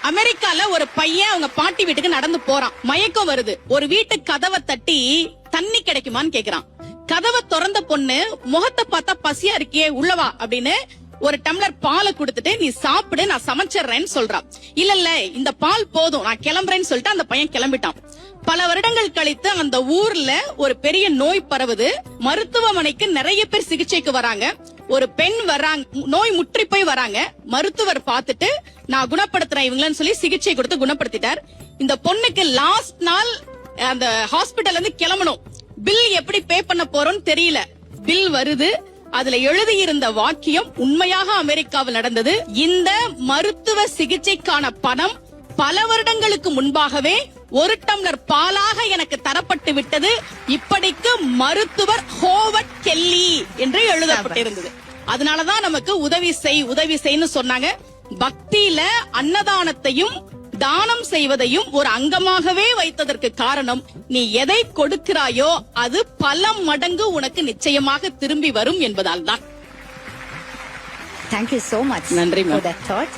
அமெரிக்கால ஒரு பையன் அவங்க பாட்டி வீட்டுக்கு நடந்து போறான். மயக்கம் வருது. ஒரு வீட்டு கதவை தட்டி தண்ணி கிடைக்குமான்னு கேக்குறான். கதவை திறந்த பொண்ணு முகத்தை பார்த்தா பசியா இருக்கியே உள்ளவா அப்படின்னு ஒரு டம்ளர் பாலை கொடுத்துட்டு நீ சாப்பிடு நான் சமைச்சிடுறேன்னு சொல்றான். இல்ல இந்த பால் போதும் நான் கிளம்புறேன்னு சொல்லிட்டு அந்த பையன் கிளம்பிட்டான். பல வருடங்கள் கழித்து அந்த ஊர்ல ஒரு பெரிய நோய் பரவுது. மருத்துவமனைக்கு நிறைய பேர் சிகிச்சைக்கு வராங்க. ஒரு பெண் வராங்க, நோய் முற்றி போய் வராங்க. மருத்துவர் பார்த்துட்டு நான் குணப்படுத்துறேன் இவங்களன்னு சொல்லி சிகிச்சை கொடுத்து குணப்படுத்திட்டார். இந்த பொண்ணுக்கு லாஸ்ட் நாள் அந்த ஹாஸ்பிடல்ல இருந்து கிளம்பணும். பில் எப்படி பே பண்ண போறோம்னு தெரியல. பில் வருது. அதுல எழுதியிருந்த வாக்கியம் உண்மையாக அமெரிக்காவில் நடந்தது. இந்த மருத்துவ சிகிச்சைக்கான பணம் பல வருடங்களுக்கு முன்பாகவே ஒரு டம்ளர் பாலாக எனக்கு தரப்பட்டு விட்டது. இப்படிக்கு மருத்துவர் ஹோவர்ட் கெல்லி என்று எழுதப்பட்டிருந்தது. அதனாலதான் நமக்கு உதவி செய்ன்னு சொன்னாங்க. பக்தியில அன்னதானத்தையும் தானம் செய்வதையும் ஒரு அங்கமாகவே வைத்ததற்கு காரணம், நீ எதை கொடுக்கிறாயோ அது பல மடங்கு உனக்கு நிச்சயமாக திரும்பி வரும் என்பதால் தான். Thank you so much. நன்றி for that thought.